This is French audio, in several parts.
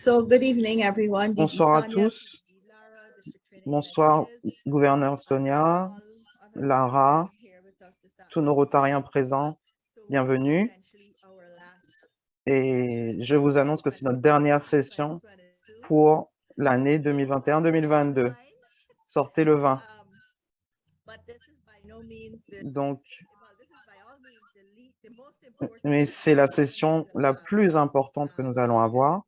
So good evening, everyone. Bonsoir à tous. Bonsoir, gouverneur Sonia, Lara, tous nos Rotariens présents. Bienvenue. Et je vous annonce que c'est notre dernière session pour l'année 2021-2022. Sortez le vin. Donc, mais c'est la session la plus importante que nous allons avoir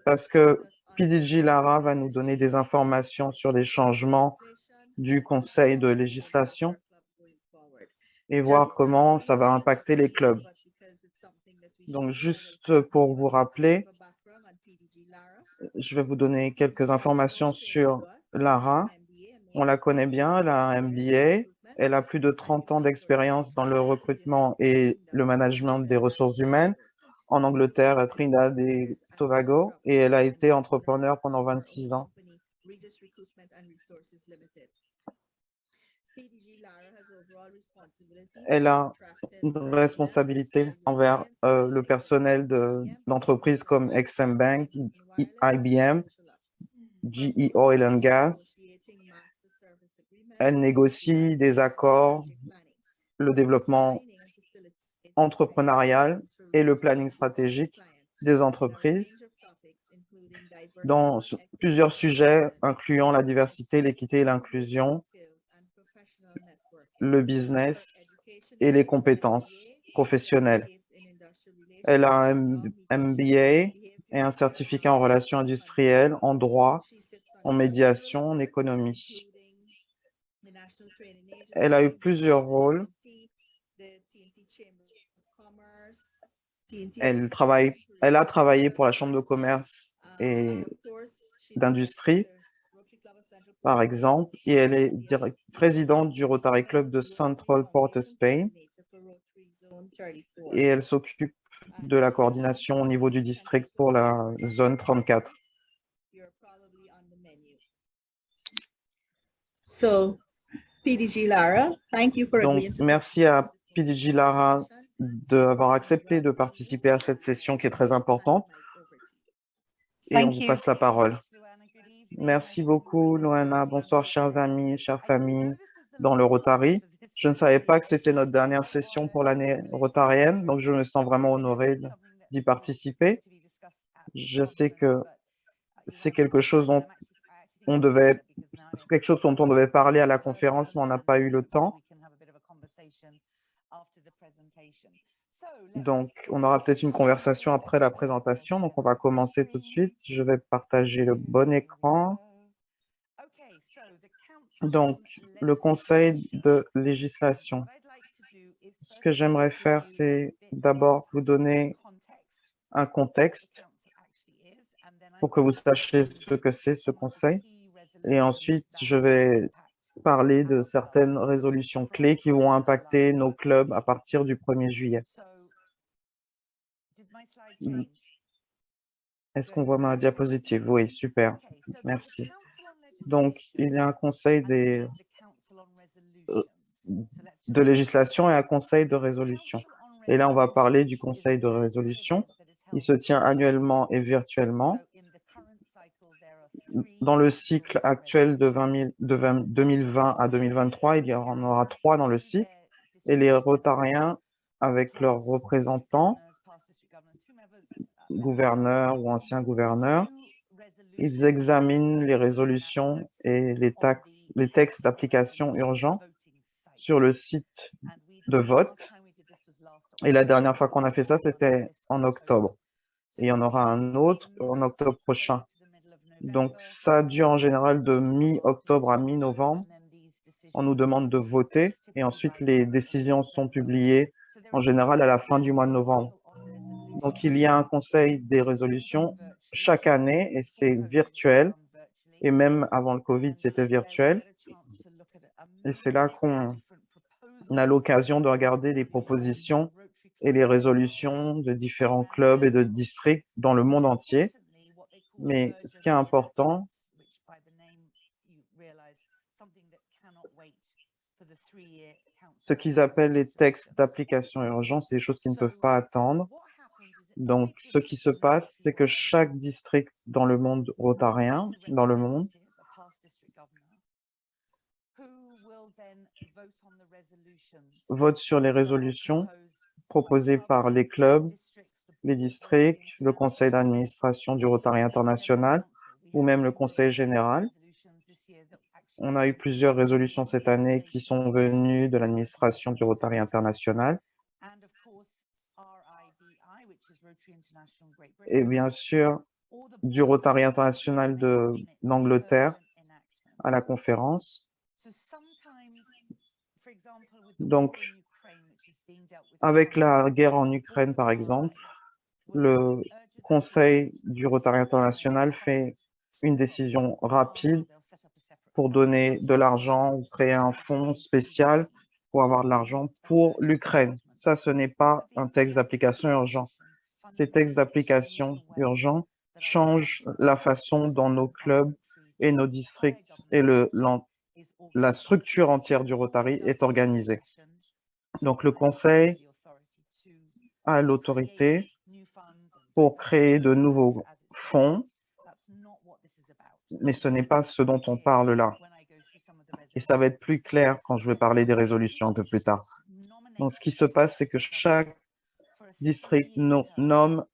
parce que PDG Lara va nous donner des informations sur les changements du Conseil de législation et voir comment ça va impacter les clubs. Donc, juste pour vous rappeler, je vais vous donner quelques informations sur Lara. On la connaît bien, elle a un MBA. Elle a plus de 30 ans d'expérience dans le recrutement et le management des ressources humaines en Angleterre, à Trinidad et Tobago, et elle a été entrepreneur pendant 26 ans. Elle a une responsabilité envers le personnel d'entreprises comme XM Bank, IBM, GE Oil and Gas. Elle négocie des accords, le développement entrepreneurial et le planning stratégique des entreprises dans plusieurs sujets incluant la diversité, l'équité et l'inclusion, le business et les compétences professionnelles. Elle a un MBA et un certificat en relations industrielles, en droit, en médiation, en économie. Elle a eu plusieurs rôles. Elle a travaillé pour la Chambre de commerce et d'industrie, par exemple, et elle est présidente du Rotary Club de Central Port Spain, et elle s'occupe de la coordination au niveau du district pour la zone 34. So, PDG Lara, thank you for Donc, agreeing to merci à PDG Lara d'avoir accepté de participer à cette session qui est très importante. Et on vous passe la parole. Merci beaucoup, Loana. Bonsoir, chers amis, chères familles dans le Rotary. Je ne savais pas que c'était notre dernière session pour l'année rotarienne, donc je me sens vraiment honoré d'y participer. Je sais que c'est quelque chose dont on devait parler à la conférence, mais on n'a pas eu le temps. Donc, on aura peut-être une conversation après la présentation. Donc, on va commencer tout de suite. Je vais partager le bon écran. Donc, le Conseil de législation. Ce que j'aimerais faire, c'est d'abord vous donner un contexte pour que vous sachiez ce que c'est ce Conseil. Et ensuite, je vais parler de certaines résolutions clés qui vont impacter nos clubs à partir du 1er juillet. Est-ce qu'on voit ma diapositive? Oui, super. Merci. Donc, il y a un conseil de législation et un conseil de résolution. Et là, on va parler du conseil de résolution. Il se tient annuellement et virtuellement. Dans le cycle actuel de 2020 à 2023, il y en aura 3 dans le cycle. Et les Rotariens, avec leurs représentants, gouverneurs ou anciens gouverneurs, ils examinent les résolutions et les textes d'application urgents sur le site de vote. Et la dernière fois qu'on a fait ça, c'était en octobre. Et il y en aura un autre en octobre prochain. Donc, ça dure en général de mi-octobre à mi-novembre. On nous demande de voter et ensuite les décisions sont publiées en général à la fin du mois de novembre. Donc, il y a un conseil des résolutions chaque année et c'est virtuel. Et même avant le Covid, c'était virtuel. Et c'est là qu'on a l'occasion de regarder les propositions et les résolutions de différents clubs et de districts dans le monde entier. Mais ce qui est important, ce qu'ils appellent les textes d'application urgente, c'est des choses qui ne peuvent pas attendre. Donc, ce qui se passe, c'est que chaque district dans le monde rotarien, dans le monde, vote sur les résolutions proposées par les clubs, les districts, le conseil d'administration du Rotary International ou même le conseil général. On a eu plusieurs résolutions cette année qui sont venues de l'administration du Rotary International. Et bien sûr, du Rotary International d'Angleterre à la conférence. Donc, avec la guerre en Ukraine, par exemple, le Conseil du Rotary International fait une décision rapide pour donner de l'argent ou créer un fonds spécial pour avoir de l'argent pour l'Ukraine. Ça, ce n'est pas un texte d'application urgent. Ces textes d'application urgents changent la façon dont nos clubs et nos districts et la structure entière du Rotary est organisée. Donc, le Conseil a l'autorité pour créer de nouveaux fonds, mais ce n'est pas ce dont on parle là. Et ça va être plus clair quand je vais parler des résolutions un peu plus tard. Donc, ce qui se passe, c'est que chaque district nomme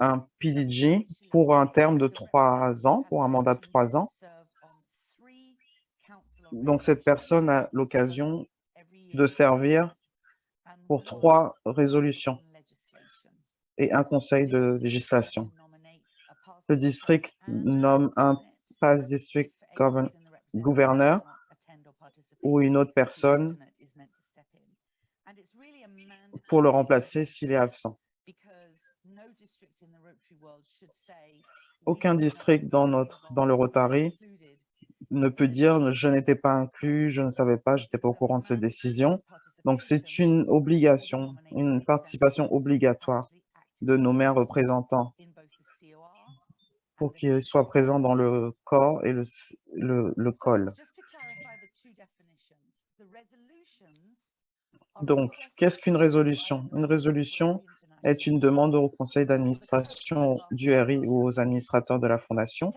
un PDG pour un terme de 3 ans, pour un mandat de 3 ans. Donc, cette personne a l'occasion de servir pour 3 résolutions et un conseil de législation. Le district nomme un past district gouverneur ou une autre personne pour le remplacer s'il est absent. Aucun district dans le Rotary ne peut dire « je n'étais pas inclus, je ne savais pas, je n'étais pas au courant de cette décision ». Donc, c'est une obligation, une participation obligatoire de nommer un représentant pour qu'il soit présent dans le corps et le col. Donc, qu'est-ce qu'une résolution? Une résolution est une demande au conseil d'administration du RI ou aux administrateurs de la fondation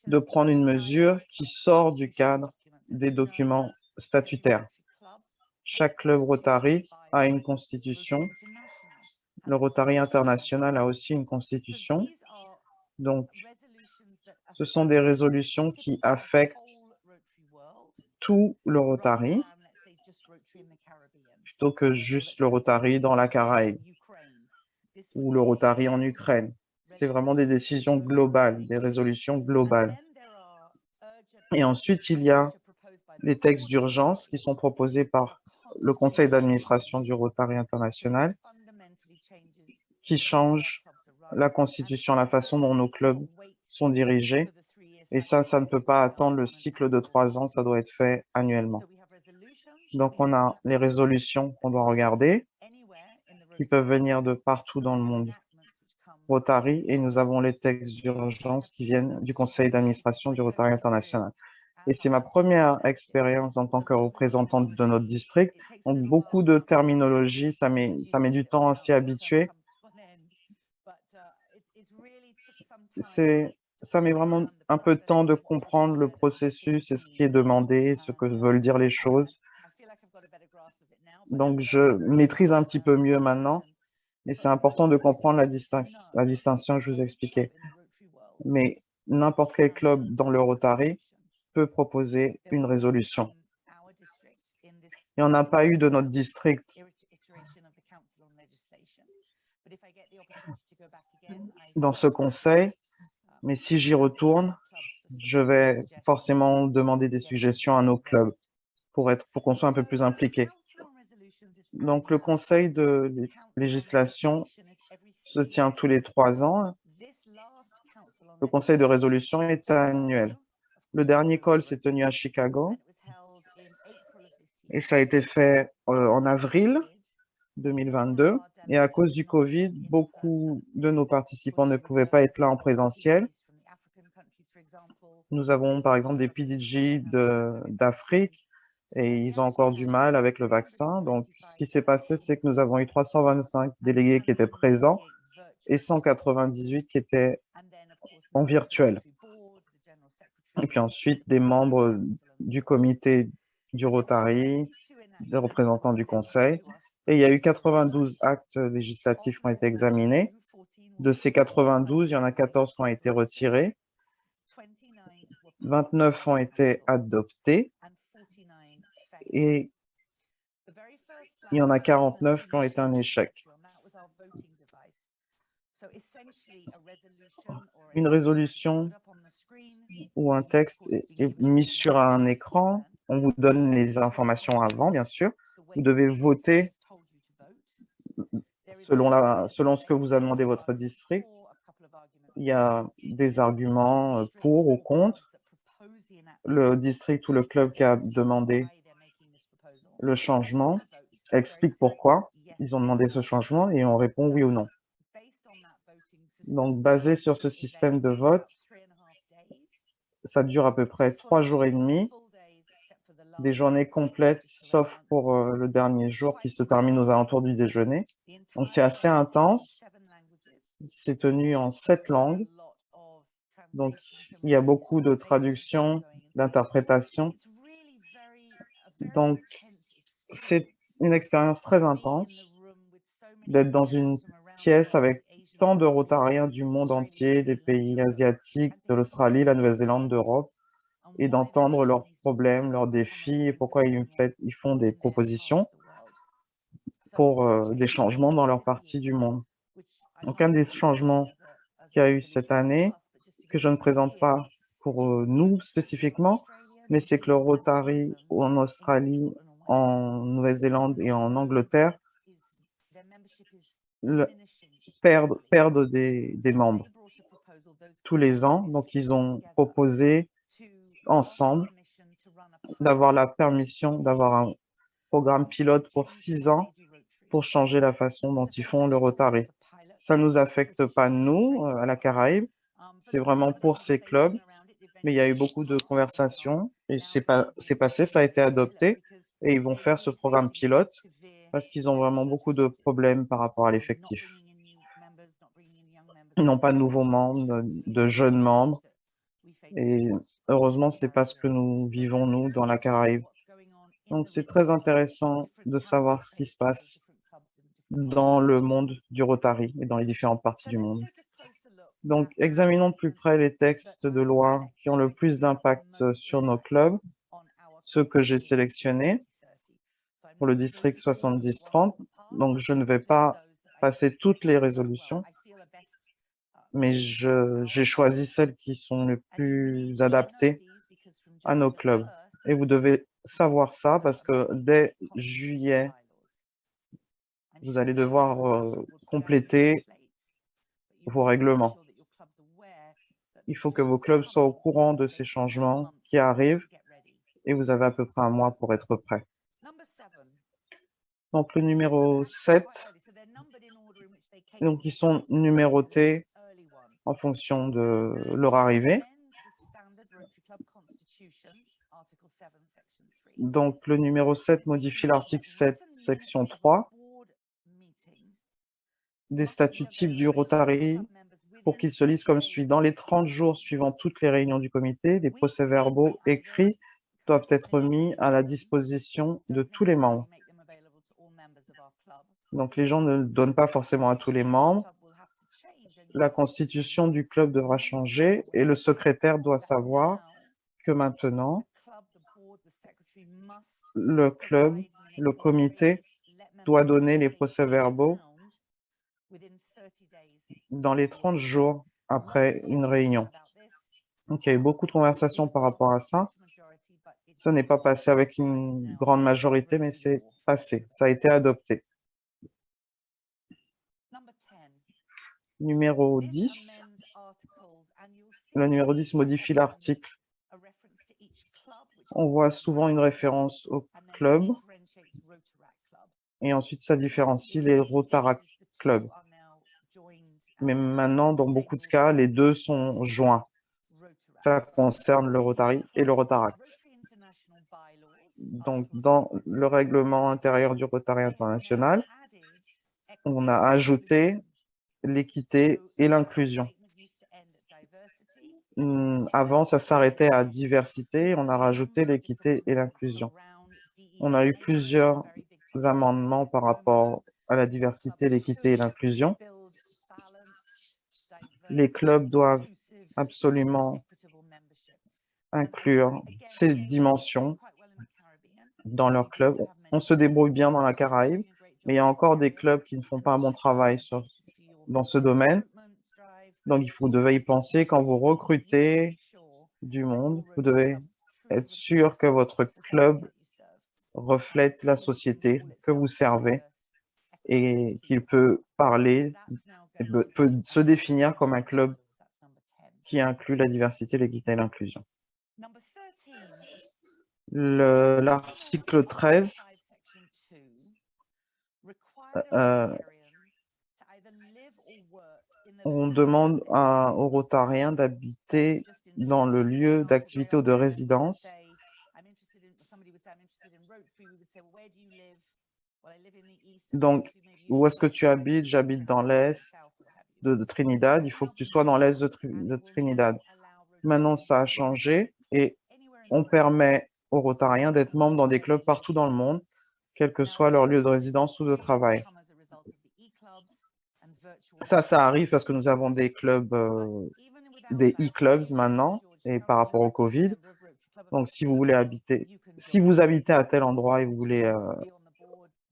de prendre une mesure qui sort du cadre des documents statutaires. Chaque club Rotary a une constitution. Le Rotary International a aussi une constitution. Donc, ce sont des résolutions qui affectent tout le Rotary, plutôt que juste le Rotary dans la Caraïbe ou le Rotary en Ukraine. C'est vraiment des décisions globales, des résolutions globales. Et ensuite, il y a les textes d'urgence qui sont proposés par le conseil d'administration du Rotary International, qui changent la constitution, la façon dont nos clubs sont dirigés. Et ça ne peut pas attendre le cycle de 3 ans, ça doit être fait annuellement. Donc, on a les résolutions qu'on doit regarder, qui peuvent venir de partout dans le monde Rotary, et nous avons les textes d'urgence qui viennent du conseil d'administration du Rotary International. Et c'est ma première expérience en tant que représentante de notre district. Donc, beaucoup de terminologie, ça met du temps à s'y habituer. Ça met vraiment un peu de temps de comprendre le processus et ce qui est demandé, ce que veulent dire les choses. Donc, je maîtrise un petit peu mieux maintenant, mais c'est important de comprendre la distinction que je vous ai expliquée. Mais n'importe quel club dans le Rotary peut proposer une résolution. Il n'y en a pas eu de notre district. Dans ce conseil, mais si j'y retourne, je vais forcément demander des suggestions à nos clubs pour qu'on soit un peu plus impliqués. Donc, le conseil de législation se tient tous les 3 ans. Le conseil de résolution est annuel. Le dernier call s'est tenu à Chicago et ça a été fait en avril 2022. Et à cause du Covid, beaucoup de nos participants ne pouvaient pas être là en présentiel. Nous avons par exemple des PDG d'Afrique et ils ont encore du mal avec le vaccin. Donc, ce qui s'est passé, c'est que nous avons eu 325 délégués qui étaient présents et 198 qui étaient en virtuel. Et puis ensuite, des membres du comité du Rotary, des représentants du Conseil. Et il y a eu 92 actes législatifs qui ont été examinés. De ces 92, il y en a 14 qui ont été retirés, 29 ont été adoptés et il y en a 49 qui ont été un échec. Une résolution ou un texte est mis sur un écran. On vous donne les informations avant, bien sûr. Vous devez voter selon ce que vous a demandé votre district. Il y a des arguments pour ou contre. Le district ou le club qui a demandé le changement explique pourquoi ils ont demandé ce changement et on répond oui ou non. Donc, basé sur ce système de vote, ça dure à peu près 3 jours et demi, des journées complètes, sauf pour le dernier jour qui se termine aux alentours du déjeuner. Donc, c'est assez intense. C'est tenu en 7 langues. Donc, il y a beaucoup de traductions, d'interprétations. Donc, c'est une expérience très intense d'être dans une pièce avec tant de Rotariens du monde entier, des pays asiatiques, de l'Australie, la Nouvelle-Zélande, d'Europe, et d'entendre leurs problèmes, leurs défis, et pourquoi ils font des propositions pour des changements dans leur partie du monde. Donc, un des changements qu'il y a eu cette année, que je ne présente pas pour nous spécifiquement, mais c'est que le Rotary en Australie, en Nouvelle-Zélande et en Angleterre perdent des membres tous les ans. Donc, ils ont proposé ensemble d'avoir la permission d'avoir un programme pilote pour 6 ans pour changer la façon dont ils font le Rotary. Ça ne nous affecte pas, nous, à la Caraïbe. C'est vraiment pour ces clubs. Mais il y a eu beaucoup de conversations et c'est passé, ça a été adopté et ils vont faire ce programme pilote parce qu'ils ont vraiment beaucoup de problèmes par rapport à l'effectif. Ils n'ont pas de nouveaux membres, de jeunes membres et heureusement, ce n'est pas ce que nous vivons, nous, dans la Caraïbe. Donc, c'est très intéressant de savoir ce qui se passe dans le monde du Rotary et dans les différentes parties du monde. Donc, examinons de plus près les textes de loi qui ont le plus d'impact sur nos clubs, ceux que j'ai sélectionnés pour le district 70-30. Donc, je ne vais pas passer toutes les résolutions, mais j'ai choisi celles qui sont les plus adaptées à nos clubs. Et vous devez savoir ça parce que dès juillet, vous allez devoir compléter vos règlements. Il faut que vos clubs soient au courant de ces changements qui arrivent et vous avez à peu près un mois pour être prêt. Donc, le numéro 7, donc ils sont numérotés en fonction de leur arrivée. Donc, le numéro 7 modifie l'article 7, section 3 des statuts types du Rotary pour qu'ils se lisent comme suit. Dans les 30 jours suivant toutes les réunions du comité, les procès-verbaux écrits doivent être mis à la disposition de tous les membres. Donc, les gens ne le donnent pas forcément à tous les membres. La constitution du club devra changer et le secrétaire doit savoir que maintenant, le club, le comité doit donner les procès-verbaux dans les 30 jours après une réunion. Donc, il y a eu beaucoup de conversations par rapport à ça. Ce n'est pas passé avec une grande majorité, mais c'est passé. Ça a été adopté. Numéro 10. Le numéro 10 modifie l'article. On voit souvent une référence au club et ensuite ça différencie les Rotaract Club. Mais maintenant, dans beaucoup de cas, les deux sont joints. Ça concerne le Rotary et le Rotaract. Donc, dans le règlement intérieur du Rotary international, on a ajouté l'équité et l'inclusion. Avant, ça s'arrêtait à diversité, on a rajouté l'équité et l'inclusion. On a eu plusieurs amendements par rapport à la diversité, l'équité et l'inclusion. Les clubs doivent absolument inclure ces dimensions dans leur club. On se débrouille bien dans la Caraïbe, mais il y a encore des clubs qui ne font pas un bon travail dans ce domaine. Donc, vous devez y penser quand vous recrutez du monde. Vous devez être sûr que votre club reflète la société que vous servez et qu'il peut parler, et peut se définir comme un club qui inclut la diversité, l'équité et l'inclusion. L'article 13 on demande aux Rotariens d'habiter dans le lieu d'activité ou de résidence. Donc, où est-ce que tu habites? J'habite dans l'Est de Trinidad. Il faut que tu sois dans l'Est de Trinidad. Maintenant, ça a changé et on permet aux Rotariens d'être membres dans des clubs partout dans le monde, quel que soit leur lieu de résidence ou de travail. Ça arrive parce que nous avons des clubs, des e-clubs maintenant, et par rapport au Covid. Donc, si vous habitez à tel endroit et vous voulez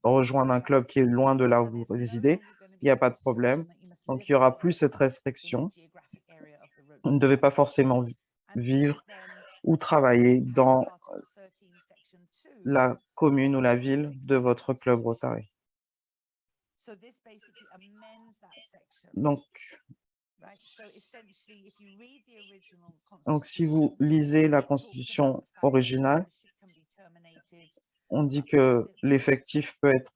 rejoindre un club qui est loin de là où vous résidez, il n'y a pas de problème. Donc, il n'y aura plus cette restriction. Vous ne devez pas forcément vivre ou travailler dans la commune ou la ville de votre club Rotary. Donc, si vous lisez la Constitution originale, on dit que l'effectif peut être,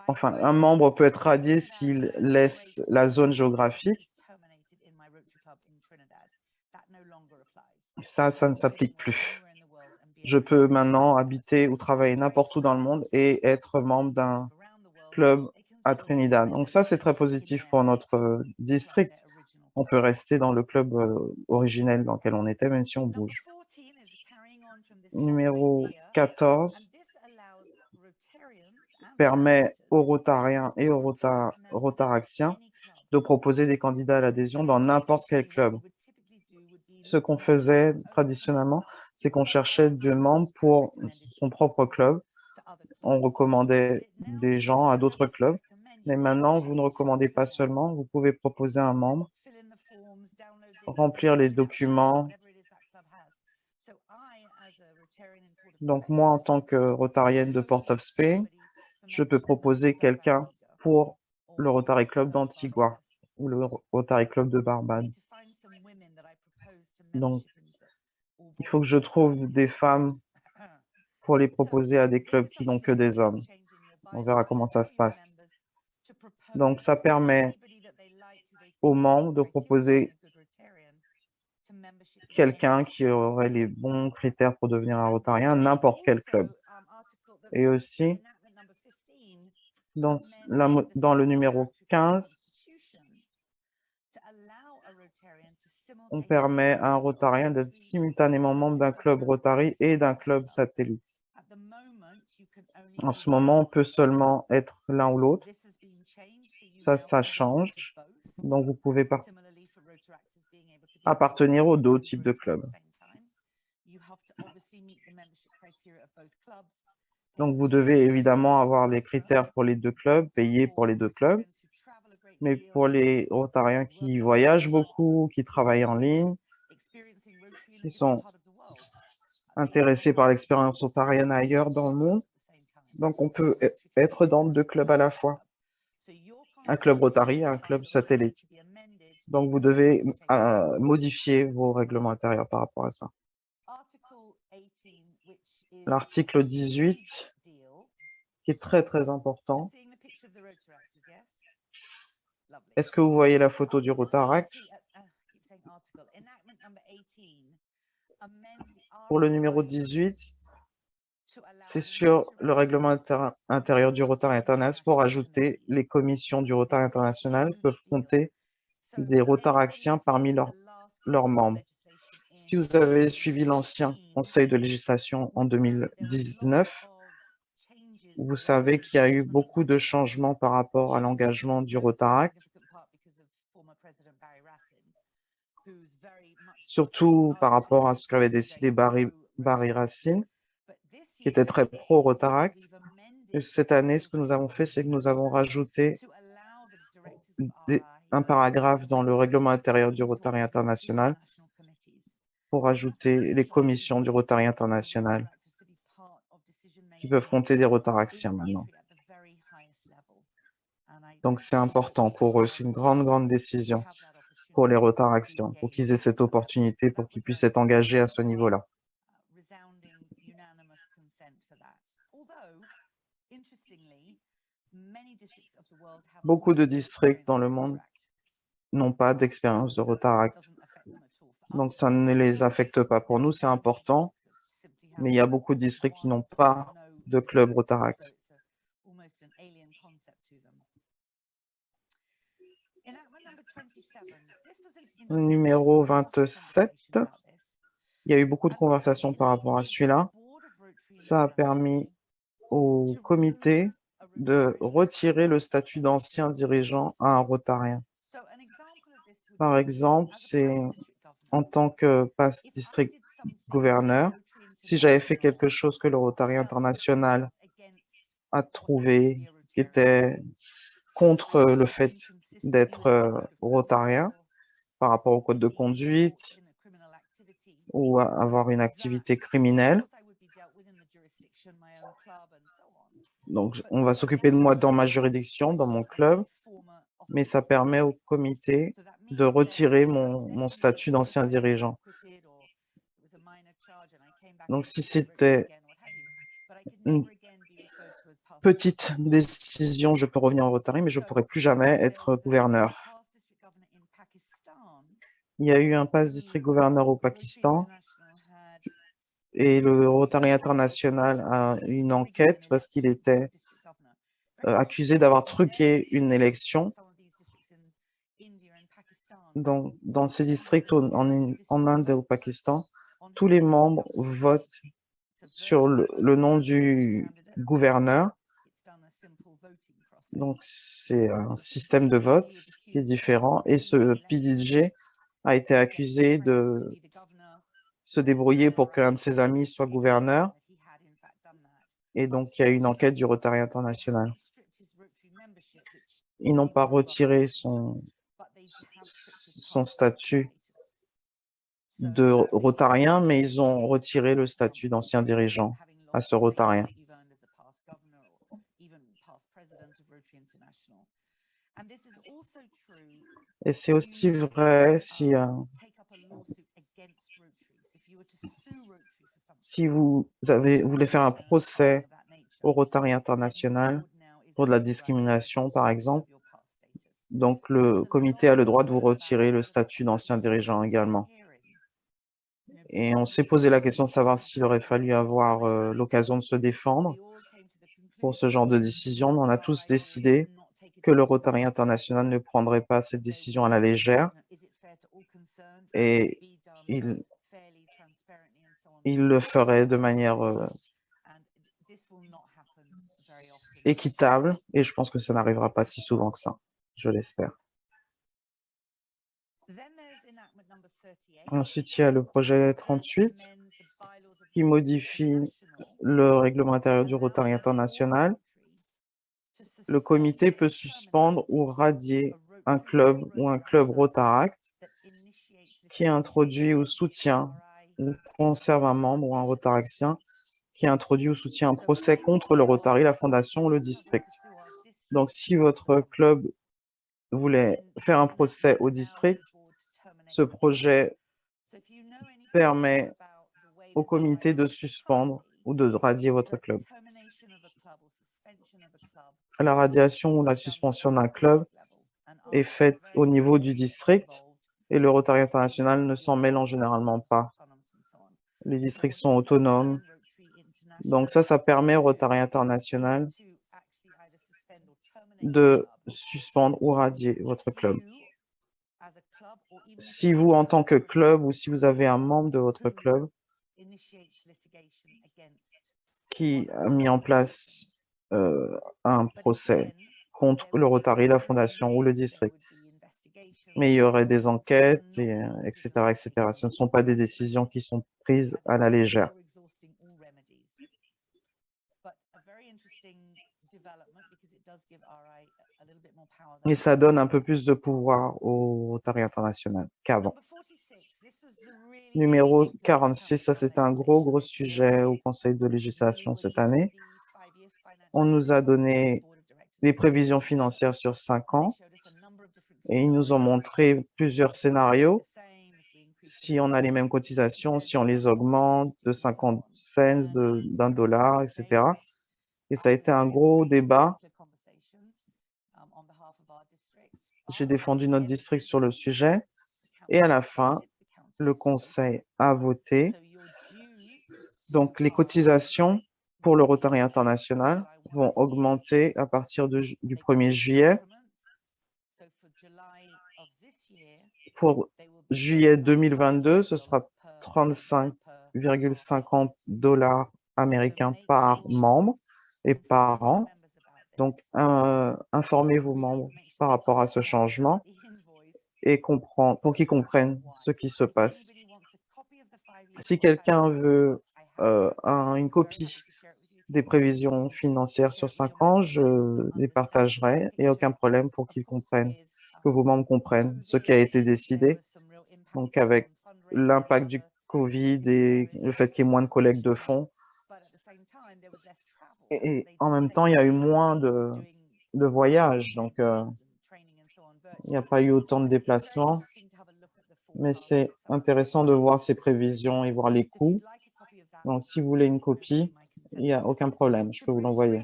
enfin, un membre peut être radié s'il laisse la zone géographique. Ça ne s'applique plus. Je peux maintenant habiter ou travailler n'importe où dans le monde et être membre d'un club à Trinidad. Donc ça, c'est très positif pour notre district. On peut rester dans le club originel dans lequel on était, même si on bouge. Numéro 14 permet aux Rotariens et aux Rotaraxiens de proposer des candidats à l'adhésion dans n'importe quel club. Ce qu'on faisait traditionnellement, c'est qu'on cherchait des membres pour son propre club. On recommandait des gens à d'autres clubs. Mais maintenant, vous ne recommandez pas seulement, vous pouvez proposer un membre, remplir les documents. Donc, moi, en tant que Rotarienne de Port of Spain, je peux proposer quelqu'un pour le Rotary Club d'Antigua ou le Rotary Club de Barbade. Donc, il faut que je trouve des femmes pour les proposer à des clubs qui n'ont que des hommes. On verra comment ça se passe. Donc, ça permet aux membres de proposer quelqu'un qui aurait les bons critères pour devenir un Rotarien à n'importe quel club. Et aussi, dans le numéro 15, on permet à un Rotarien d'être simultanément membre d'un club Rotary et d'un club satellite. En ce moment, on peut seulement être l'un ou l'autre. Ça change. Donc, vous pouvez appartenir aux deux types de clubs. Donc, vous devez évidemment avoir les critères pour les deux clubs, payer pour les deux clubs. Mais pour les Rotariens qui voyagent beaucoup, qui travaillent en ligne, qui sont intéressés par l'expérience rotarienne ailleurs dans le monde, donc on peut être dans deux clubs à la fois. Un club Rotary et un club satellite. Donc, vous devez modifier vos règlements intérieurs par rapport à ça. L'article 18, qui est très, très important. Est-ce que vous voyez la photo du Rotaract? Pour le numéro 18, C'est sur le règlement intérieur du Rotary International pour ajouter les commissions du Rotary International peuvent compter des Rotaractiens parmi leurs membres. Si vous avez suivi l'ancien conseil de législation en 2019, vous savez qu'il y a eu beaucoup de changements par rapport à l'engagement du Rotaract, surtout par rapport à ce qu'avait décidé Barry Racine, qui était très pro-Rotaract. Et cette année, ce que nous avons fait, c'est que nous avons rajouté un paragraphe dans le règlement intérieur du Rotary International pour ajouter les commissions du Rotary International qui peuvent compter des Rotaractiens maintenant. Donc, c'est important pour eux. C'est une grande décision pour les Rotaractiens, pour qu'ils aient cette opportunité, pour qu'ils puissent être engagés à ce niveau-là. Beaucoup de districts dans le monde n'ont pas d'expérience de Rotaract. Donc, ça ne les affecte pas. Pour nous, c'est important, mais il y a beaucoup de districts qui n'ont pas de club Rotaract. Numéro 27, il y a eu beaucoup de conversations par rapport à celui-là. Ça a permis au comité de retirer le statut d'ancien dirigeant à un Rotarien. Par exemple, c'est en tant que past district gouverneur, si j'avais fait quelque chose que le Rotary International a trouvé qui était contre le fait d'être rotarien par rapport au code de conduite ou à avoir une activité criminelle. Donc, on va s'occuper de moi dans ma juridiction, dans mon club, mais ça permet au comité de retirer mon statut d'ancien dirigeant. Donc, si c'était une petite décision, je peux revenir en Rotary, mais je ne pourrai plus jamais être gouverneur. Il y a eu un pass district gouverneur au Pakistan et le Rotary International a eu une enquête parce qu'il était accusé d'avoir truqué une élection. Donc, dans ces districts en Inde et au Pakistan, tous les membres votent sur le nom du gouverneur. Donc, c'est un système de vote qui est différent. Et ce PDG a été accusé de se débrouiller pour qu'un de ses amis soit gouverneur. Et donc, il y a eu une enquête du Rotary International. Ils n'ont pas retiré son statut de rotarien, mais ils ont retiré le statut d'ancien dirigeant à ce rotarien. Et c'est aussi vrai si vous voulez faire un procès au Rotary International pour de la discrimination, par exemple, donc le comité a le droit de vous retirer le statut d'ancien dirigeant également. Et on s'est posé la question de savoir s'il aurait fallu avoir l'occasion de se défendre pour ce genre de décision, mais on a tous décidé que le Rotary International ne prendrait pas cette décision à la légère et il le ferait de manière équitable et je pense que ça n'arrivera pas si souvent que ça, je l'espère. Ensuite, il y a le projet 38 qui modifie le règlement intérieur du Rotary International. Le comité peut suspendre ou radier un club ou un club Rotaract qui introduit ou soutient ou conserve un membre ou un Rotaractien qui introduit ou soutient un procès contre le Rotary, la fondation ou le district. Donc, si votre club voulait faire un procès au district, ce projet permet au comité de suspendre ou de radier votre club. La radiation ou la suspension d'un club est faite au niveau du district et le Rotary International ne s'en mêle généralement pas. Les districts sont autonomes, Donc ça permet au Rotary International de suspendre ou radier votre club. Si vous, en tant que club, ou si vous avez un membre de votre club qui a mis en place un procès contre le Rotary, la fondation ou le district, mais il y aurait des enquêtes, etc., etc. Ce ne sont pas des décisions qui sont prises à la légère. Et ça donne un peu plus de pouvoir au Rotary International qu'avant. Numéro 46, ça c'est un gros sujet au Conseil de législation cette année. On nous a donné les prévisions financières sur 5 ans et ils nous ont montré plusieurs scénarios. Si on a les mêmes cotisations, si on les augmente de 50 cents, d'un dollar, etc. Et ça a été un gros débat. J'ai défendu notre district sur le sujet et à la fin, le Conseil a voté. Donc, les cotisations pour le Rotary International vont augmenter à partir du 1er juillet. Pour juillet 2022, ce sera 35,50 $ américains par membre et par an. Donc, informez vos membres par rapport à ce changement et pour qu'ils comprennent ce qui se passe. Si quelqu'un veut une copie des prévisions financières sur 5 ans, je les partagerai et aucun problème pour qu'ils comprennent, que vos membres comprennent ce qui a été décidé. Donc, avec l'impact du Covid et le fait qu'il y ait moins de collecte de fonds, et en même temps, il y a eu moins de voyages, donc il n'y a pas eu autant de déplacements, mais c'est intéressant de voir ces prévisions et voir les coûts. Donc, si vous voulez une copie, il n'y a aucun problème, je peux vous l'envoyer.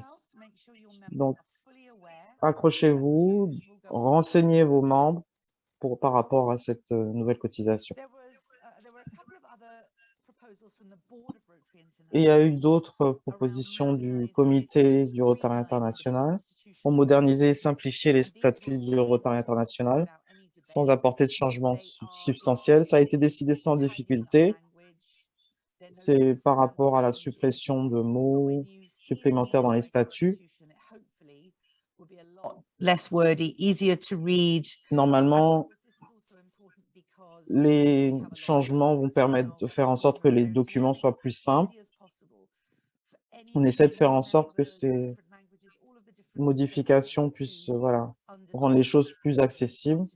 Donc, accrochez-vous, renseignez vos membres par rapport à cette nouvelle cotisation. Il y a eu d'autres propositions du comité du Rotary International pour moderniser et simplifier les statuts du Rotary International sans apporter de changements substantiels. Ça a été décidé sans difficulté. C'est par rapport à la suppression de mots supplémentaires dans les statuts. Normalement, les changements vont permettre de faire en sorte que les documents soient plus simples. On essaie de faire en sorte que ces modifications puissent rendre les choses plus accessibles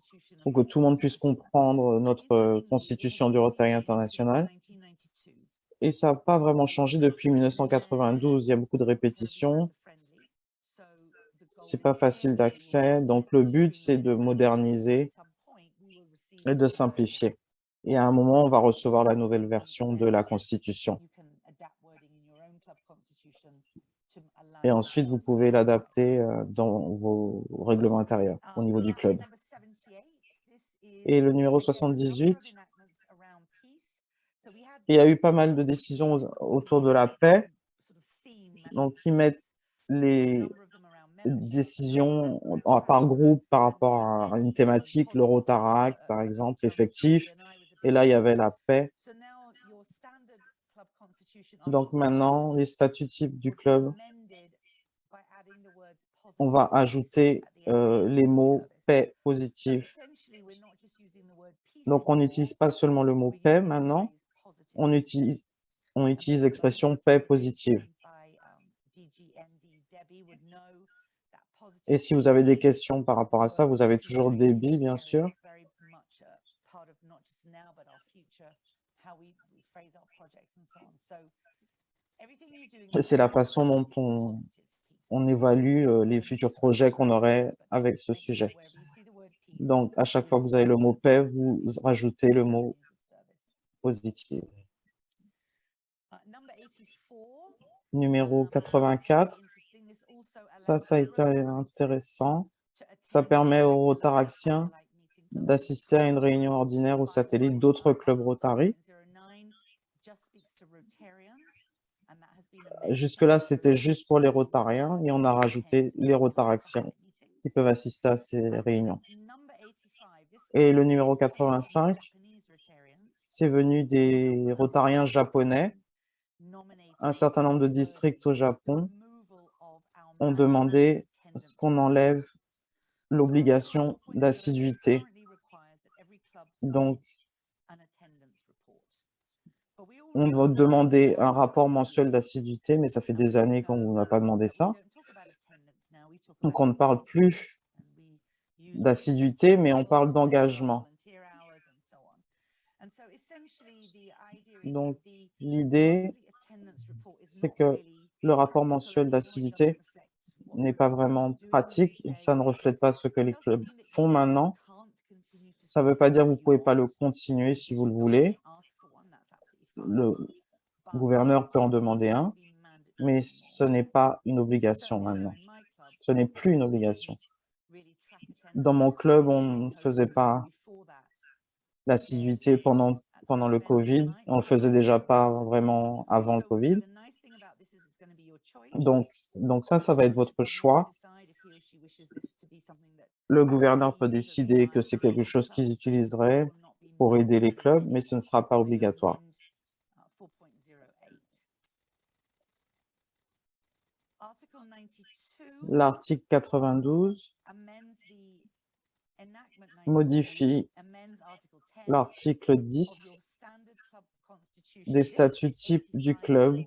pour que tout le monde puisse comprendre notre constitution du Rotary International. Et ça n'a pas vraiment changé depuis 1992. Il y a beaucoup de répétitions. C'est pas facile d'accès. Donc, le but, c'est de moderniser et de simplifier. Et à un moment, on va recevoir la nouvelle version de la Constitution. Et ensuite, vous pouvez l'adapter dans vos règlements intérieurs au niveau du club. Et le numéro 78, il y a eu pas mal de décisions autour de la paix. Donc, ils mettent les décisions par groupe par rapport à une thématique, le Rotaract, par exemple, effectif. Et là, il y avait la paix. Donc maintenant, les statuts types du club, on va ajouter les mots paix positive. Donc, on n'utilise pas seulement le mot paix maintenant, on utilise l'expression paix positive. Et si vous avez des questions par rapport à ça, vous avez toujours Debbie, bien sûr. C'est la façon dont on évalue les futurs projets qu'on aurait avec ce sujet. Donc, à chaque fois que vous avez le mot paix, vous rajoutez le mot positif. Numéro 84, ça a été intéressant. Ça permet aux Rotaraxiens d'assister à une réunion ordinaire ou satellite d'autres clubs Rotary. Jusque-là, c'était juste pour les Rotariens et on a rajouté les Rotaraxiens qui peuvent assister à ces réunions. Et le numéro 85, c'est venu des Rotariens japonais. Un certain nombre de districts au Japon ont demandé qu'on enlève l'obligation d'assiduité. Donc, on doit demander un rapport mensuel d'assiduité, mais ça fait des années qu'on n'a pas demandé ça. Donc, on ne parle plus d'assiduité, mais on parle d'engagement. Donc, l'idée, c'est que le rapport mensuel d'assiduité n'est pas vraiment pratique et ça ne reflète pas ce que les clubs font maintenant. Ça ne veut pas dire que vous ne pouvez pas le continuer si vous le voulez. Le gouverneur peut en demander un, mais ce n'est pas une obligation maintenant. Ce n'est plus une obligation. Dans mon club, on ne faisait pas l'assiduité pendant le Covid. On ne le faisait déjà pas vraiment avant le Covid. Donc ça va être votre choix. Le gouverneur peut décider que c'est quelque chose qu'ils utiliseraient pour aider les clubs, mais ce ne sera pas obligatoire. L'article 92 modifie l'article 10 des statuts types du club.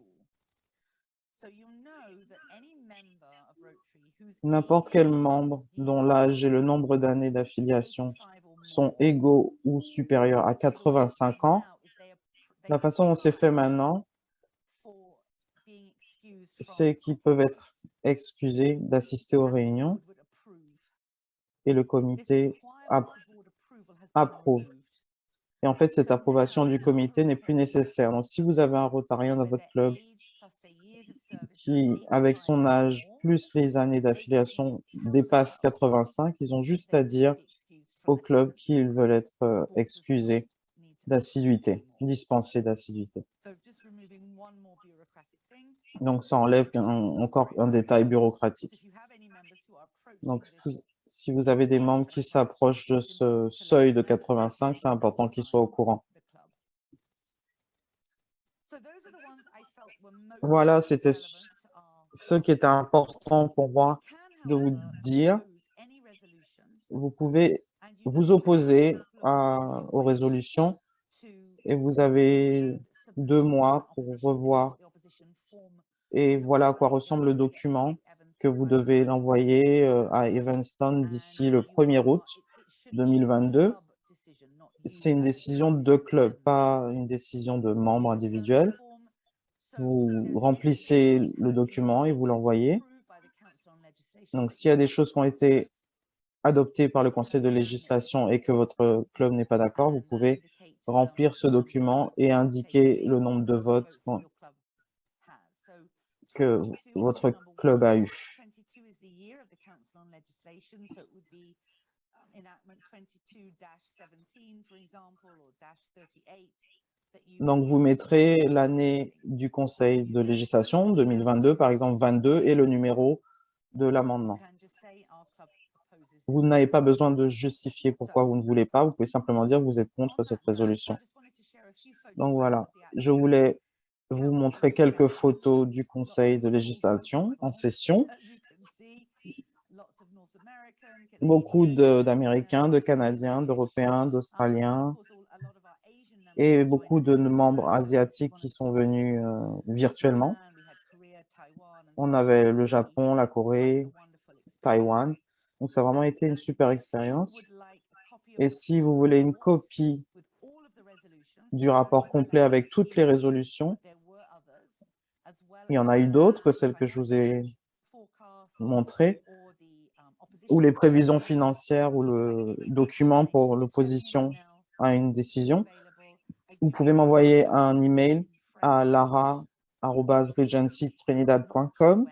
N'importe quel membre dont l'âge et le nombre d'années d'affiliation sont égaux ou supérieurs à 85 ans, la façon dont c'est fait maintenant, c'est qu'ils peuvent être excusés d'assister aux réunions et le comité approuve. Et en fait, cette approbation du comité n'est plus nécessaire. Donc, si vous avez un Rotarien dans votre club qui, avec son âge plus les années d'affiliation, dépasse 85, ils ont juste à dire au club qu'ils veulent être excusés d'assiduité, dispensés d'assiduité. Donc, ça enlève encore un détail bureaucratique. Donc, si vous avez des membres qui s'approchent de ce seuil de 85, c'est important qu'ils soient au courant. Voilà, c'était ce qui était important pour moi de vous dire. Vous pouvez vous opposer aux résolutions et vous avez 2 mois pour revoir. Et voilà à quoi ressemble le document que vous devez l'envoyer à Evanston d'ici le 1er août 2022. C'est une décision de club, pas une décision de membre individuel. Vous remplissez le document et vous l'envoyez. Donc, s'il y a des choses qui ont été adoptées par le conseil de législation et que votre club n'est pas d'accord, vous pouvez remplir ce document et indiquer le nombre de votes que votre club a eu. Donc, vous mettrez l'année du conseil de législation, 2022, par exemple 22, et le numéro de l'amendement. Vous n'avez pas besoin de justifier pourquoi vous ne voulez pas. Vous pouvez simplement dire que vous êtes contre cette résolution. Donc, voilà. Je voulais vous montrer quelques photos du conseil de législation en session. Beaucoup d'Américains, de Canadiens, d'Européens, d'Australiens et beaucoup de membres asiatiques qui sont venus virtuellement. On avait le Japon, la Corée, Taïwan. Donc, ça a vraiment été une super expérience. Et si vous voulez une copie du rapport complet avec toutes les résolutions, il y en a eu d'autres que celles que je vous ai montrées, ou les prévisions financières ou le document pour l'opposition à une décision. Vous pouvez m'envoyer un email à lara@regencytrinidad.com.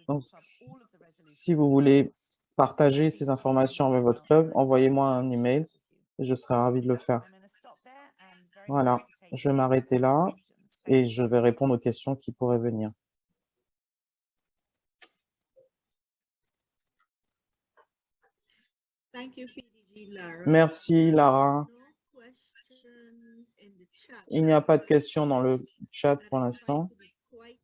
Donc, si vous voulez partager ces informations avec votre club, envoyez-moi un email et je serai ravi de le faire. Voilà, je vais m'arrêter là et je vais répondre aux questions qui pourraient venir. Thank you, PDG Lara. Merci, Lara. No questions in the chat. Il n'y a pas de questions dans le chat That pour is l'instant. trying to be quite-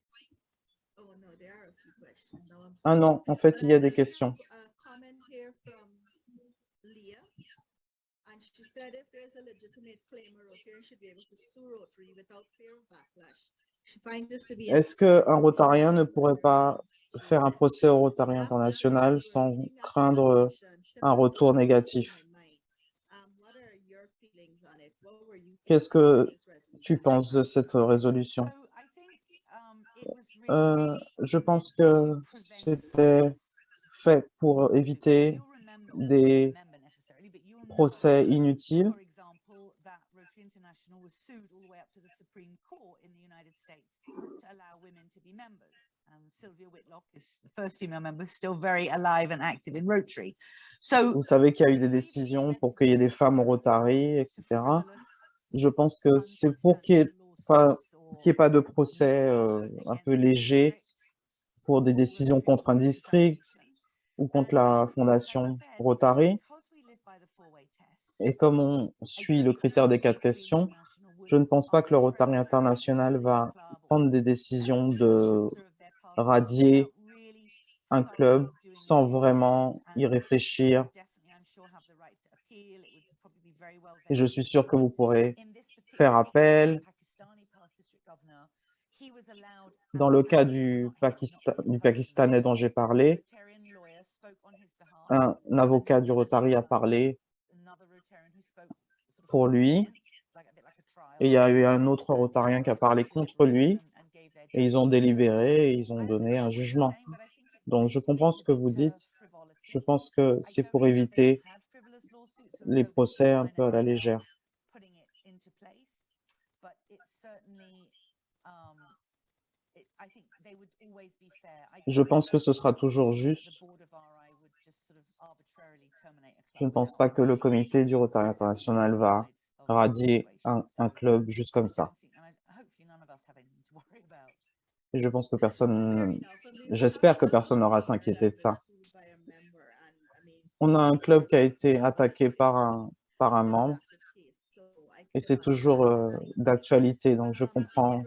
Oh no, there are a few questions. Now I'm Ah seeing- non, en fait, il y a des questions. A comment here from Leah. And she said if there's a legitimate claim, a Rotarian should be able to sue Rotary without fear of backlash. She finds this to be a- Est-ce qu'un Rotarien ne pourrait pas faire un procès au Rotary International sans craindre un retour négatif? What are your feelings on it? What were you Qu'est-ce thinking que about this resolution? tu penses de cette résolution? Je pense que c'était fait pour éviter des procès inutiles. Vous savez qu'il y a eu des décisions pour qu'il y ait des femmes au Rotary, etc. Je pense que c'est pour qu'il n'y ait pas de procès un peu léger pour des décisions contre un district ou contre la fondation Rotary. Et comme on suit le critère des 4 questions, je ne pense pas que le Rotary International va prendre des décisions de radier un club sans vraiment y réfléchir. Et je suis sûr que vous pourrez faire appel. Dans le cas du Pakistanais dont j'ai parlé, un avocat du Rotary a parlé pour lui, et il y a eu un autre Rotarien qui a parlé contre lui, et ils ont délibéré et ils ont donné un jugement. Donc, je comprends ce que vous dites. Je pense que c'est pour éviter les procès un peu à la légère. Je pense que ce sera toujours juste. Je ne pense pas que le comité du Rotary International va radier un club juste comme ça. Et je pense que personne, j'espère que personne n'aura à s'inquiéter de ça. On a un club qui a été attaqué par un membre et c'est toujours d'actualité, donc je comprends.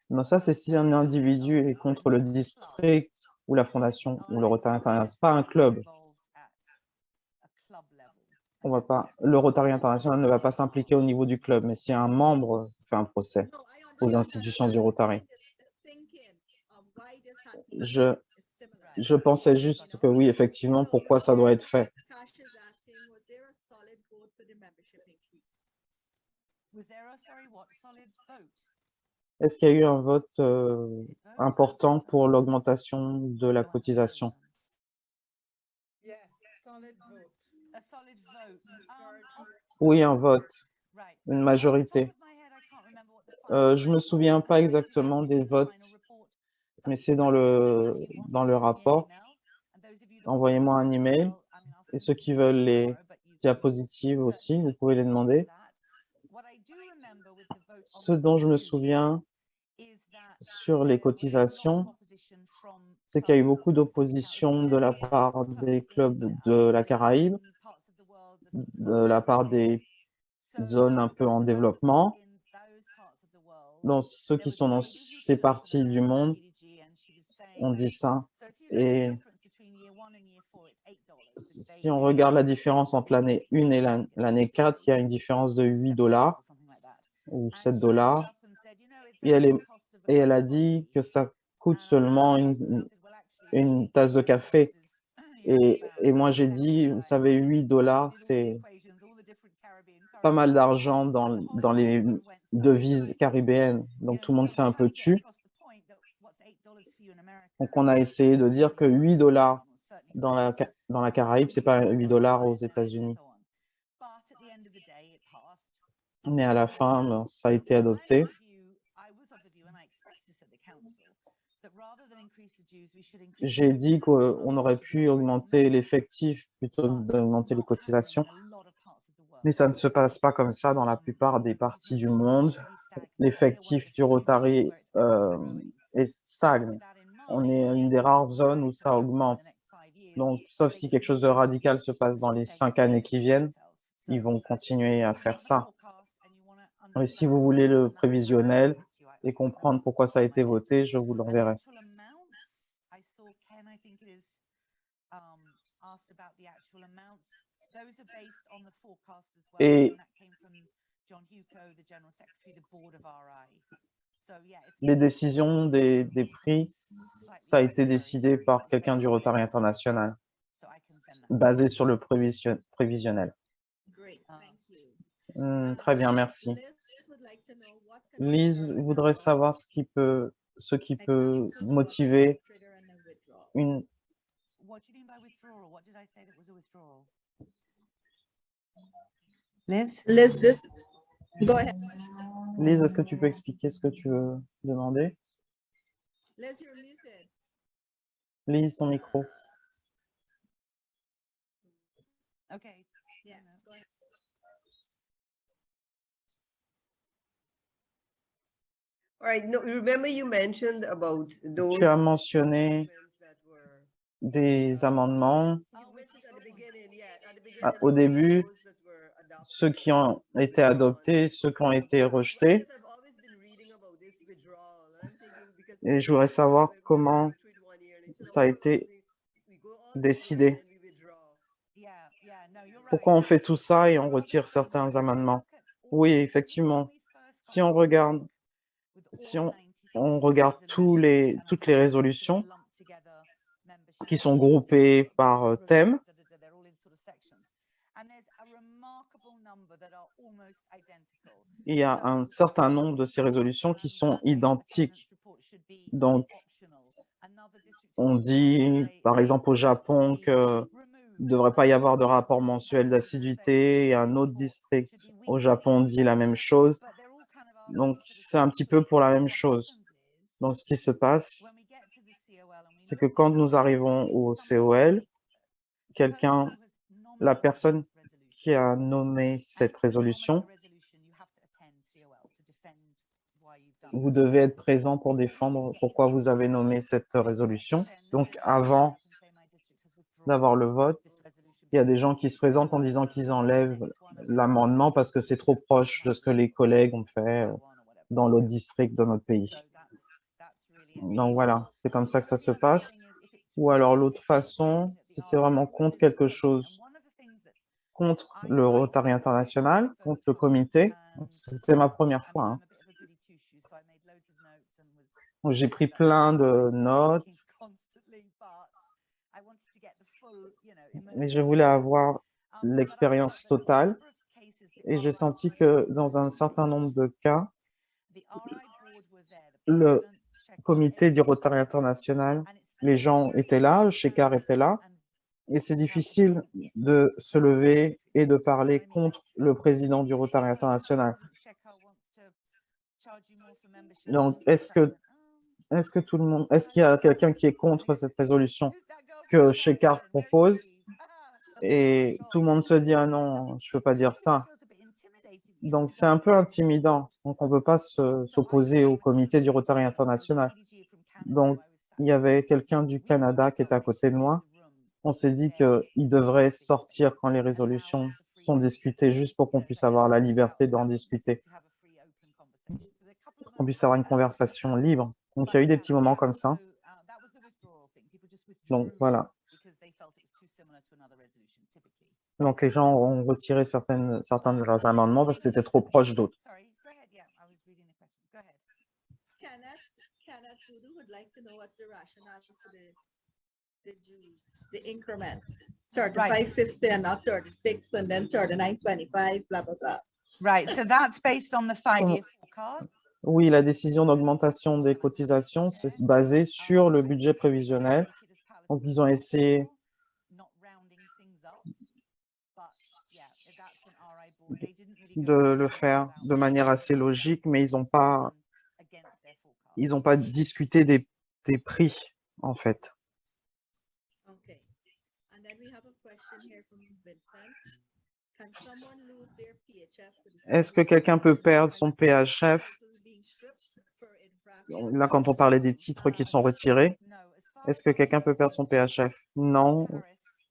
Non, ça, c'est si un individu est contre le district ou la fondation ou le Rotary International. Ce n'est pas un club. On va pas, le Rotary International ne va pas s'impliquer au niveau du club, mais si un membre fait un procès aux institutions du Rotary. Je pensais juste que oui, effectivement, pourquoi ça doit être fait. Est-ce qu'il y a eu un vote important pour l'augmentation de la cotisation? Oui, un vote, une majorité. Je ne me souviens pas exactement des votes, mais c'est dans le rapport. Envoyez-moi un email. Et ceux qui veulent les diapositives aussi, vous pouvez les demander. Ce dont je me souviens sur les cotisations, c'est qu'il y a eu beaucoup d'opposition de la part des clubs de la Caraïbe, de la part des zones un peu en développement, dans ceux qui sont dans ces parties du monde, on dit ça. Et si on regarde la différence entre l'année 1 et l'année 4, il y a une différence de 8 $ ou 7 $. Et elle a dit que ça coûte seulement une tasse de café. Et moi, j'ai dit, vous savez, 8 $, c'est pas mal d'argent dans les devises caribéennes. Donc, tout le monde s'est un peu tu. Donc, on a essayé de dire que 8 $ dans la Caraïbe, ce n'est pas 8 $ aux États-Unis. Mais à la fin, ça a été adopté. J'ai dit qu'on aurait pu augmenter l'effectif plutôt que d'augmenter les cotisations. Mais ça ne se passe pas comme ça dans la plupart des parties du monde. L'effectif du Rotary est stagne. On est une des rares zones où ça augmente. Donc, sauf si quelque chose de radical se passe dans les 5 années qui viennent, ils vont continuer à faire ça. Et si vous voulez le prévisionnel et comprendre pourquoi ça a été voté, je vous l'enverrai. Et les décisions des prix, ça a été décidé par quelqu'un du Rotary International, basé sur le prévisionnel. Très bien, merci. Lise voudrait savoir ce qui peut motiver une... Liz, go ahead. Lise, est-ce que tu peux expliquer ce que tu veux demander? Liz, you're muted. Lise, ton micro. Okay. Yes, go ahead. All right. No, remember you mentioned about those Tu as mentionné that were des amendements. you mentioned at the beginning, yeah, at the Ah, beginning, au début, those that were adopted. ceux qui ont été adoptés, ceux qui ont été rejetés. Because I've always been reading about this withdrawal, and I'm thinking because Et je voudrais savoir we comment went through it one year, and it's ça a été we go all the way décidé. and we withdraw. Pourquoi on fait tout ça et on retire certains amendements? Oui, effectivement. Si on regarde, on regarde toutes les résolutions qui sont groupées par thème, il y a un certain nombre de ces résolutions qui sont identiques. Donc, on dit, par exemple, au Japon qu'il ne devrait pas y avoir de rapport mensuel d'assiduité, et un autre district au Japon dit la même chose. Donc, c'est un petit peu pour la même chose. Donc, ce qui se passe, c'est que quand nous arrivons au COL, la personne qui a nommé cette résolution, vous devez être présent pour défendre pourquoi vous avez nommé cette résolution. Donc, avant d'avoir le vote, il y a des gens qui se présentent en disant qu'ils enlèvent l'amendement parce que c'est trop proche de ce que les collègues ont fait dans l'autre district de notre pays. Donc voilà, c'est comme ça que ça se passe. Ou alors l'autre façon, si c'est vraiment contre quelque chose, contre le Rotary International, contre le comité, c'était ma première fois. Hein. J'ai pris plein de notes, mais je voulais avoir l'expérience totale et j'ai senti que dans un certain nombre de cas, le comité du Rotary International, les gens étaient là, le Shekar était là, et c'est difficile de se lever et de parler contre le président du Rotary International. Donc, est-ce qu'il y a quelqu'un qui est contre cette résolution que Shekar propose? Et tout le monde se dit, ah non, je ne peux pas dire ça. Donc, c'est un peu intimidant. Donc, on ne peut pas s'opposer au comité du Rotary International. Donc, il y avait quelqu'un du Canada qui était à côté de moi. On s'est dit qu'il devrait sortir quand les résolutions sont discutées, juste pour qu'on puisse avoir la liberté d'en discuter, qu'on puisse avoir une conversation libre. Donc, il y a eu des petits moments comme ça. Donc, voilà. Donc, les gens ont retiré certains de leurs amendements parce que c'était trop proche d'autres. Kenneth Voodoo would like to know what's the rationale for the Jews, the increment, 35.50 and not 36, and then 39.25, blah, blah, blah. Right, so that's based on the 5-year forecast. Oui, la décision d'augmentation des cotisations, c'est basé sur le budget prévisionnel. Donc, ils ont essayé de le faire de manière assez logique, mais ils n'ont pas discuté des des prix, en fait. Okay. And then we have a question here from Vincent. Can someone lose their PHF for the Est-ce que service quelqu'un peut provided? perdre Are son the PHF PHF? titles being stripped per infraction? Là, quand on parlait des titres qui sont retirés, No, as far est-ce as que I'm quelqu'un peut perdre son aware, PHF? Non, Harris,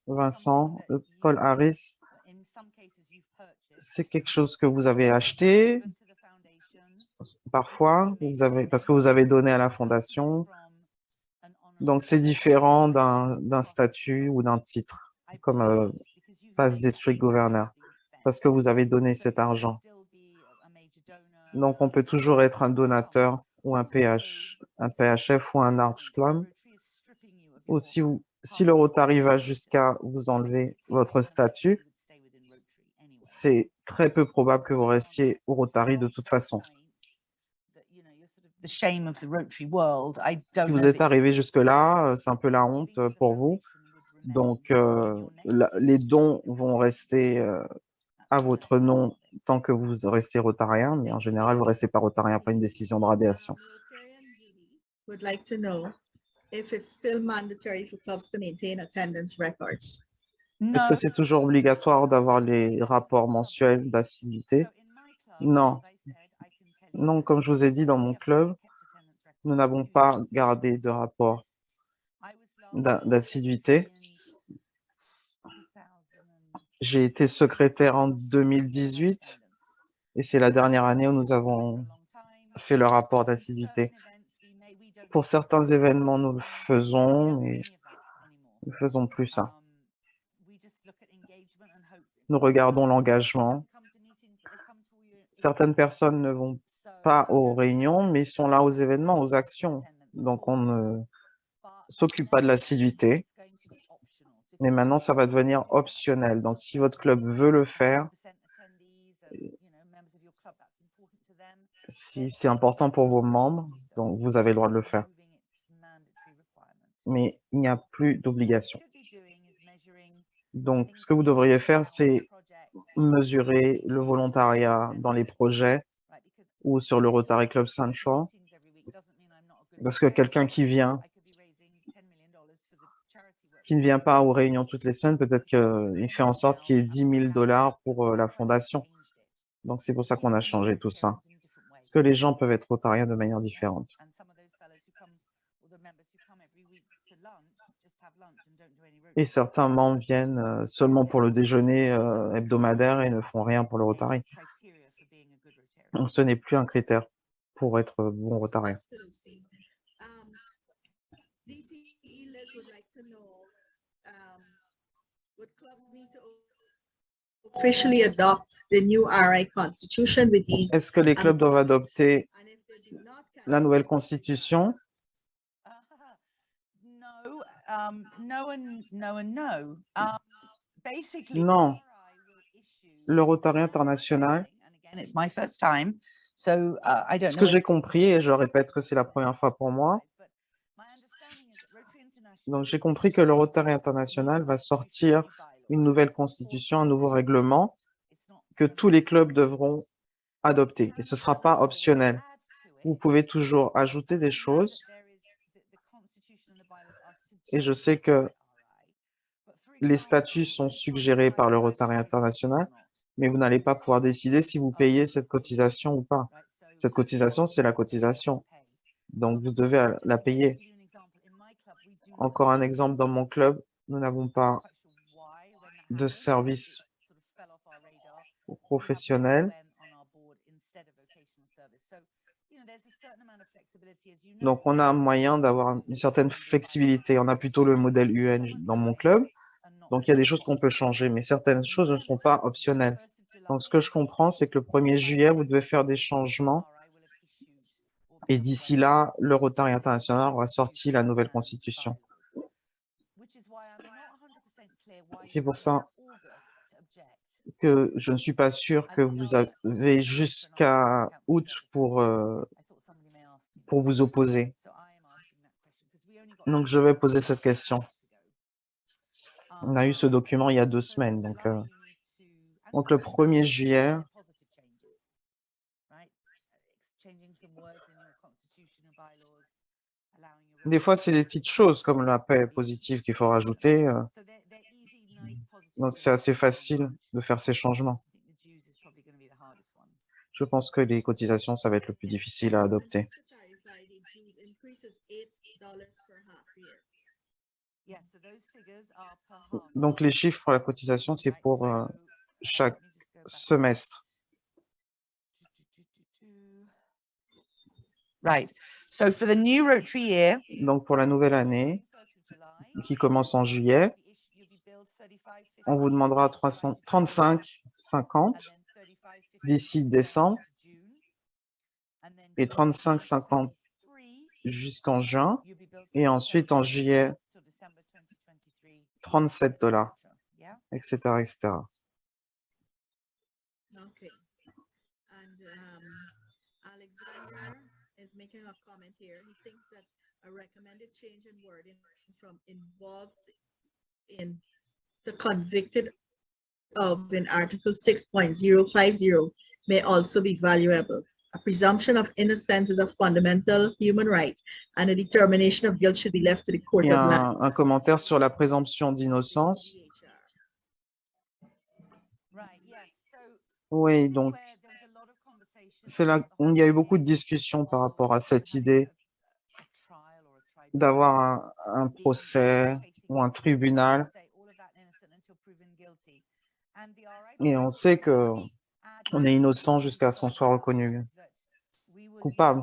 Vincent, something that Paul you, Harris, in some cases, you've purchased, c'est quelque chose que vous avez acheté. given to the foundation, Parfois, parce que vous avez donné à la fondation. Donc, c'est différent d'un statut ou d'un titre, comme Past District Governor, parce que vous avez donné cet argent. Donc, on peut toujours être un donateur ou un PHF ou un Arch Club. Ou si le Rotary va jusqu'à vous enlever votre statut, c'est très peu probable que vous restiez au Rotary de toute façon. Si vous êtes arrivé jusque-là, c'est un peu la honte pour vous. Donc, les dons vont rester à votre nom tant que vous restez rotarien, mais en général, vous ne restez pas rotarien après une décision de radiation. Rotarian Judy would like to know if it's still mandatory for clubs to maintain attendance records. Est-ce que c'est toujours obligatoire d'avoir les rapports mensuels d'assiduité? Non. Non, comme je vous ai dit, dans mon club, nous n'avons pas gardé de rapport d'assiduité. J'ai été secrétaire en 2018 et c'est la dernière année où nous avons fait le rapport d'assiduité. Pour certains événements, nous le faisons, mais nous ne faisons plus ça. Nous regardons l'engagement. Certaines personnes ne vont pas aux réunions, mais sont là aux événements, aux actions. Donc, on ne s'occupe pas de l'assiduité. Mais maintenant, ça va devenir optionnel. Donc, si votre club veut le faire, si c'est important pour vos membres, donc vous avez le droit de le faire. Mais il n'y a plus d'obligation. Donc, ce que vous devriez faire, c'est mesurer le volontariat dans les projets ou sur le Rotary Club Central. Parce que quelqu'un qui ne vient pas aux réunions toutes les semaines, peut-être qu'il fait en sorte qu'il y ait 10 000 $ pour la fondation. Donc, c'est pour ça qu'on a changé tout ça. Parce que les gens peuvent être rotariens de manière différente. Et certains membres viennent seulement pour le déjeuner hebdomadaire et ne font rien pour le Rotary. Donc, ce n'est plus un critère pour être bon rotarien. Absolutely. DTE Liz would like to know, would clubs need to officially adopt the new RI constitution with these? Est-ce que les clubs doivent adopter And if they do not, can la nouvelle constitution? Non. Le Rotary international, ce que j'ai compris, et je répète que c'est la première fois pour moi, donc j'ai compris que le Rotary international va sortir une nouvelle constitution, un nouveau règlement que tous les clubs devront adopter. Et ce ne sera pas optionnel. Vous pouvez toujours ajouter des choses. Et je sais que les statuts sont suggérés par le Rotary international, mais vous n'allez pas pouvoir décider si vous payez cette cotisation ou pas. Cette cotisation, c'est la cotisation. Donc, vous devez la payer. Encore un exemple, dans mon club, nous n'avons pas de service professionnel. Donc, on a un moyen d'avoir une certaine flexibilité. On a plutôt le modèle UN dans mon club. Donc, il y a des choses qu'on peut changer, mais certaines choses ne sont pas optionnelles. Donc, ce que je comprends, c'est que le 1er juillet, vous devez faire des changements. Et d'ici là, le Rotary international aura sorti la nouvelle constitution. C'est pour ça que je ne suis pas sûr que vous avez jusqu'à août pour vous opposer. Donc, je vais poser cette question. On a eu ce document il y a 2 semaines. Donc le 1er juillet, Des fois, c'est des petites choses comme la paix positive qu'il faut rajouter. Donc, c'est assez facile de faire ces changements. Je pense que les cotisations, ça va être le plus difficile à And adopter. just to clarify, the dues increase is $8 per half year. Donc, les chiffres pour la cotisation, c'est pour chaque semestre. Right. So for the new Rotary year, Donc, pour la nouvelle année, qui commence en juillet, on vous demandera 35,50 d'ici décembre et 35,50 jusqu'en juin. Et ensuite, en juillet, $37, etc., etc. Okay. And Alexander is making a comment here. He thinks that a recommended change in wording from involved in to convicted of in Article 6.050 may also be valuable. A presumption of innocence is a fundamental human right, and a determination of guilt should be left to the court Il y of a law. un commentaire sur la présomption d'innocence. Oui, donc c'est là où il y a eu beaucoup de discussions par rapport à cette idée d'avoir un procès ou un tribunal. Et on sait que on est innocent jusqu'à ce qu'on soit reconnu coupable.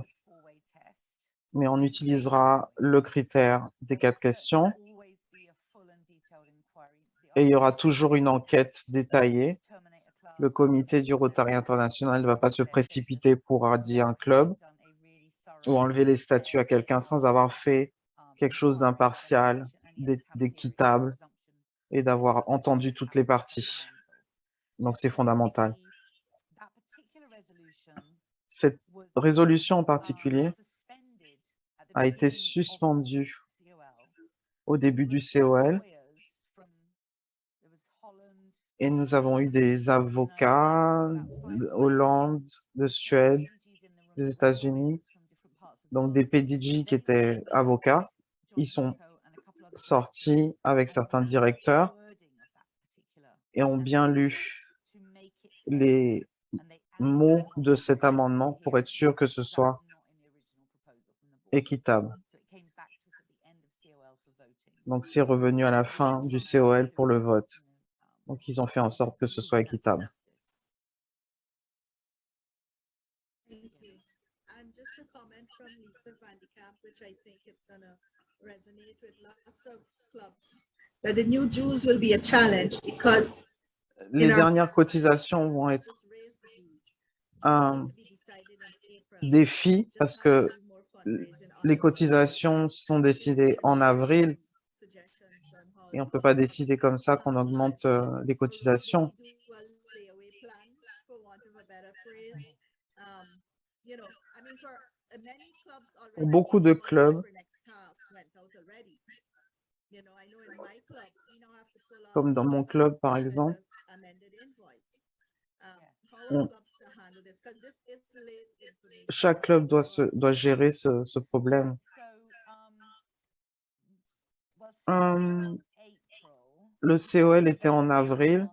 Mais on utilisera le critère des 4 questions et il y aura toujours une enquête détaillée. Le comité du Rotary International ne va pas se précipiter pour radier un club ou enlever les statuts à quelqu'un sans avoir fait quelque chose d'impartial, d'équitable et d'avoir entendu toutes les parties. Donc, c'est fondamental. Cette résolution en particulier a été suspendue au début du COL et nous avons eu des avocats de Hollande, de Suède, des États-Unis, donc des PDG qui étaient avocats. Ils sont sortis avec certains directeurs et ont bien lu les mots de cet amendement pour être sûr que ce soit équitable. Donc, c'est revenu à la fin du COL pour le vote. Donc, ils ont fait en sorte que ce soit équitable. Thank you. And just a comment from Lisa Van de Kamp, which I think is going to resonate with lots of clubs, that the new dues will be a challenge because Les in our dernières cotisations vont être just raise the dues un to be decided in April. défi Just parce as que we do more fundraising on les the cotisations sont décidées en avril suggestions on how et on ne peut pas décider comme ça qu'on augmente les cotisations. we do a layaway plan, for want of a better phrase. You know, I mean, for many clubs Pour already, beaucoup de clubs, for next half went out already. You know, I know in my club, we now have to pull off comme dans mon club par exemple, amended invoice. How on- are clubs to handle this? Because this is late information. chaque club doit gérer ce problème. Le COL était en avril,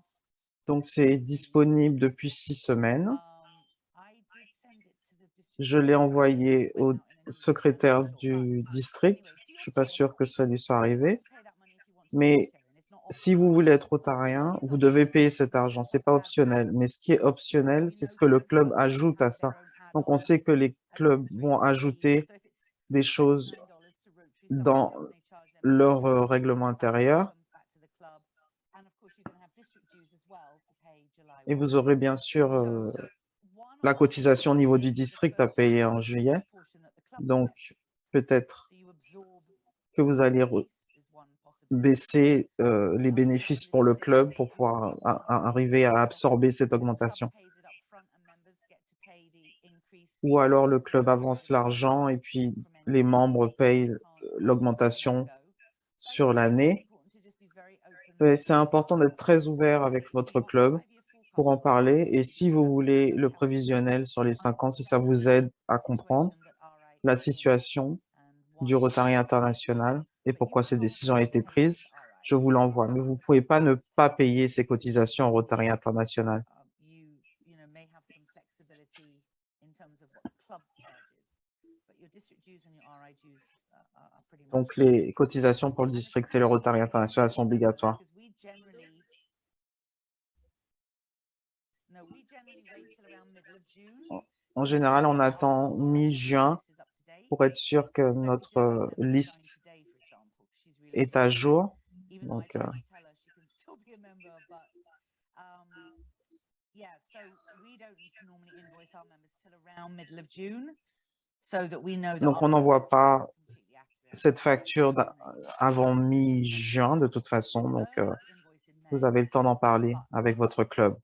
donc c'est disponible depuis 6 semaines. Je l'ai envoyé au secrétaire du district. Je ne suis pas sûr que ça lui soit arrivé. Mais si vous voulez être rotarien, vous devez payer cet argent. Ce n'est pas optionnel. Mais ce qui est optionnel, c'est ce que le club ajoute à ça. Donc, on sait que les clubs vont ajouter des choses dans leur règlement intérieur. Et vous aurez bien sûr la cotisation au niveau du district à payer en juillet. Donc, peut-être que vous allez baisser les bénéfices pour le club pour pouvoir arriver à absorber cette augmentation. Ou alors le club avance l'argent et puis les membres payent l'augmentation sur l'année. C'est important d'être très ouvert avec votre club pour en parler. Et si vous voulez le prévisionnel sur les 5 ans, si ça vous aide à comprendre la situation du Rotary International et pourquoi ces décisions ont été prises, je vous l'envoie. Mais vous ne pouvez pas ne pas payer ces cotisations au Rotary International. Donc, les cotisations pour le district et le Rotary International sont obligatoires. En général, on attend mi-juin pour être sûr que notre liste est à jour. Donc, donc on n'envoie pas cette facture avant mi-juin de toute façon. Donc, vous avez le temps d'en parler avec votre club.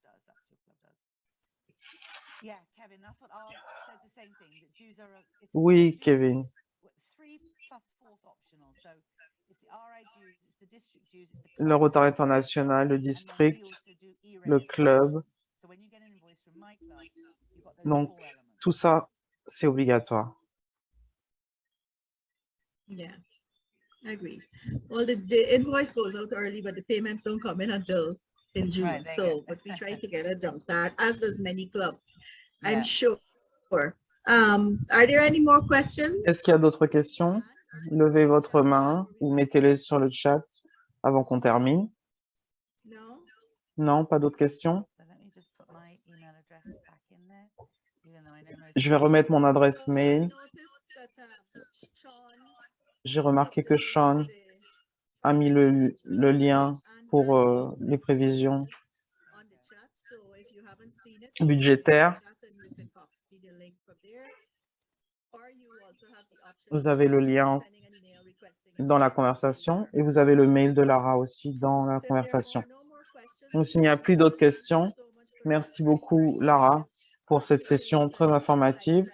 Oui, Kevin. Le Rotary International, le district, le club. Donc, tout ça, c'est obligatoire. Yeah, agreed. Well, the invoice goes out early, but the payments don't come in until in June. Right, there you So, go. but we try to get a jump start, as does many clubs, Yeah. I'm sure. Are there any more questions? Est-ce qu'il y a d'autres questions? Levez votre main ou mettez-les sur le chat avant qu'on termine. No? Non, pas d'autres questions? Je vais remettre mon adresse mail. J'ai remarqué que Sean a mis le lien pour les prévisions budgétaires. Vous avez le lien dans la conversation et vous avez le mail de Lara aussi dans la conversation. Donc, s'il n'y a plus d'autres questions, merci beaucoup, Lara, pour cette session très informative.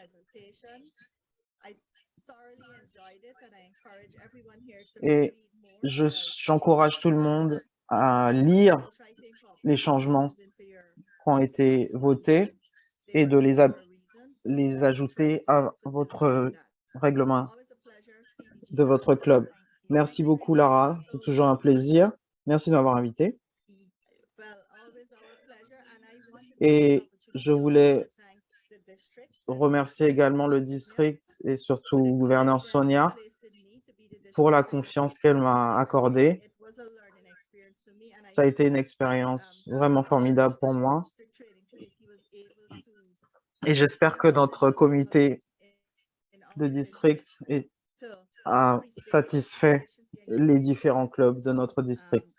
Et j'encourage tout le monde à lire les changements qui ont été votés et de les ajouter à votre règlement de votre club. Merci beaucoup, Lara. C'est toujours un plaisir. Merci de m'avoir invité. Et je voulais remercier également le district et surtout le gouverneur Sonia pour la confiance qu'elle m'a accordée. Ça a été une expérience vraiment formidable pour moi. Et j'espère que notre comité de district a satisfait les différents clubs de notre district.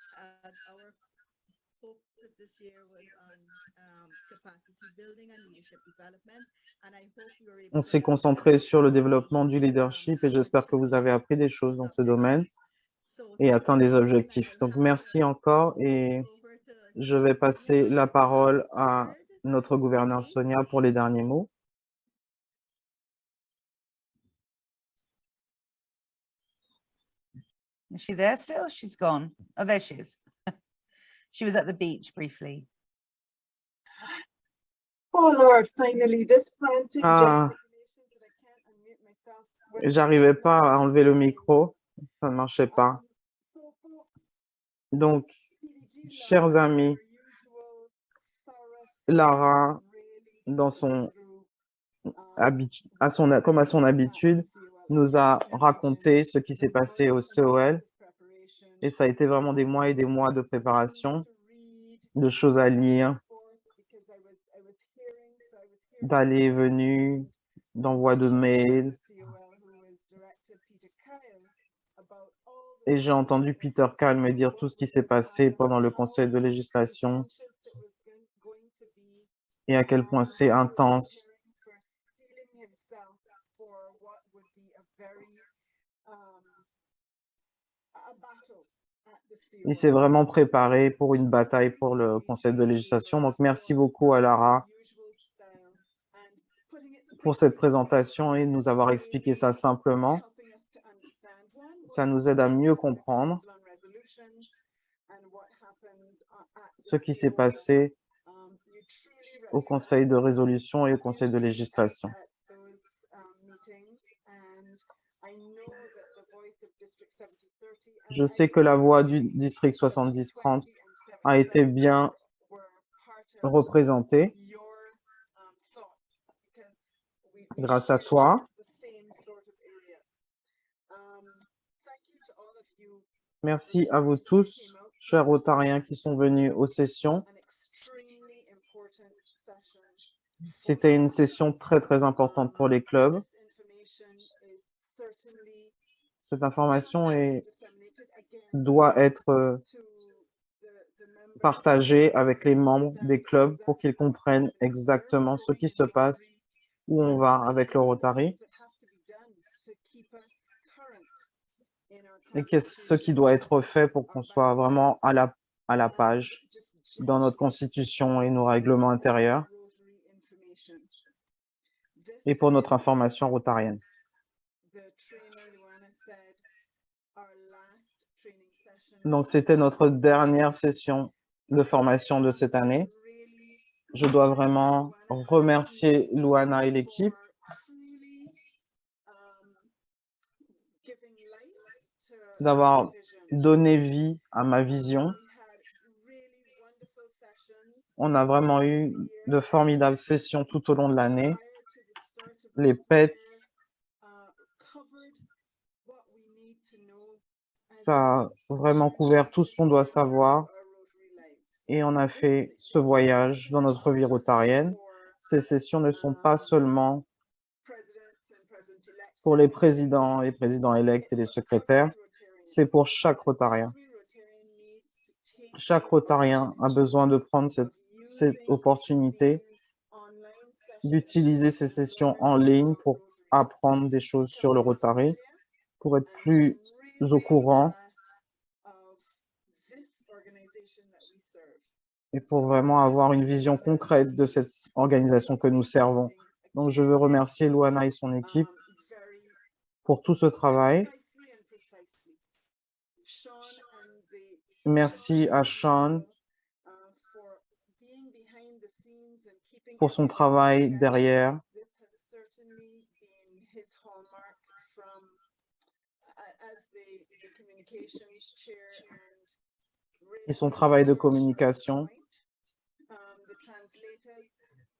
On s'est concentré sur le développement du leadership et j'espère que vous avez appris des choses dans ce domaine et atteint des objectifs. Donc, merci encore et je vais passer la parole à notre gouverneur Sonia pour les derniers mots. Is she there still? She's gone. Oh, there she is. She was at the beach briefly. Oh Lord, finally, this frantic Ah, gesticulation that I can't unmute myself. When j'arrivais pas à enlever le micro, ça ne marchait pas. so folks, Donc, PDG chers Lara, amis, your usual thorough Lara, really dans son through, comme à son habitude, nous a raconté ce qui s'est passé au COL et ça a été vraiment des mois et des mois de préparation, de choses à lire, d'aller et venir, d'envoi de mails. Et j'ai entendu Peter Kyle me dire tout ce qui s'est passé pendant le conseil de législation et à quel point c'est intense. Il s'est vraiment préparé pour une bataille pour le conseil de législation. Donc, merci beaucoup à Lara pour cette présentation et de nous avoir expliqué ça simplement. Ça nous aide à mieux comprendre ce qui s'est passé au conseil de résolution et au conseil de législation. Je sais que la voix du district 70-30 a été bien représentée grâce à toi. Merci à vous tous, chers Rotariens qui sont venus aux sessions. C'était une session très, très importante pour les clubs. Cette information doit être partagée avec les membres des clubs pour qu'ils comprennent exactement ce qui se passe, où on va avec le Rotary et ce qui doit être fait pour qu'on soit vraiment à la page dans notre constitution et nos règlements intérieurs et pour notre information rotarienne. Donc, c'était notre dernière session de formation de cette année. Je dois vraiment remercier Luana et l'équipe d'avoir donné vie à ma vision. On a vraiment eu de formidables sessions tout au long de l'année. Les PETS, ça a vraiment couvert tout ce qu'on doit savoir et on a fait ce voyage dans notre vie rotarienne. Ces sessions ne sont pas seulement pour les présidents et présidents élects et les secrétaires, c'est pour chaque rotarien. Chaque rotarien a besoin de prendre cette opportunité d'utiliser ces sessions en ligne pour apprendre des choses sur le Rotary, pour être plus au courant et pour vraiment avoir une vision concrète de cette organisation que nous servons. Donc, je veux remercier Luana et son équipe pour tout ce travail. Merci à Sean pour son travail derrière. Et son travail de communication.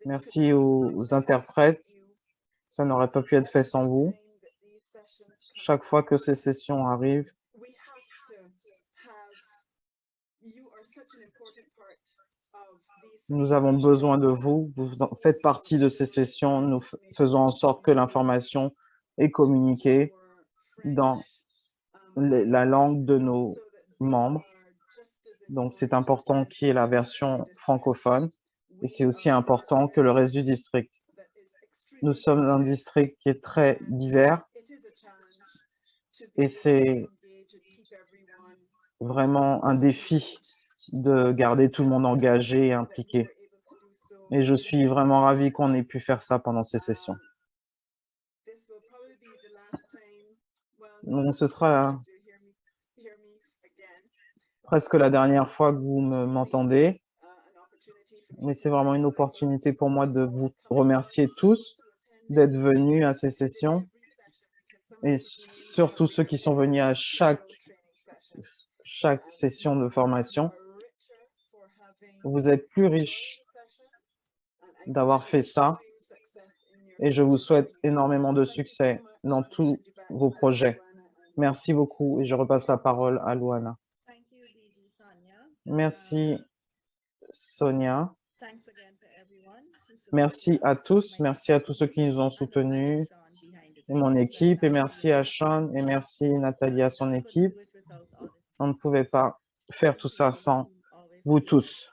Merci aux interprètes. Ça n'aurait pas pu être fait sans vous. Chaque fois que ces sessions arrivent, nous avons besoin de vous. Vous faites partie de ces sessions. Nous faisons en sorte que l'information est communiquée dans la langue de nos membres. Donc, c'est important qu'il y ait la version francophone et c'est aussi important que le reste du district. Nous sommes un district qui est très divers et c'est vraiment un défi de garder tout le monde engagé et impliqué. Et je suis vraiment ravi qu'on ait pu faire ça pendant ces sessions. Donc, ce sera presque la dernière fois que vous m'entendez. Mais c'est vraiment une opportunité pour moi de vous remercier tous d'être venus à ces sessions et surtout ceux qui sont venus à chaque session de formation. Vous êtes plus riches d'avoir fait ça et je vous souhaite énormément de succès dans tous vos projets. Merci beaucoup et je repasse la parole à Luana. Merci Sonia. Merci à tous ceux qui nous ont soutenus, et mon équipe, et merci à Sean, et merci Nathalie à son équipe. On ne pouvait pas faire tout ça sans vous tous.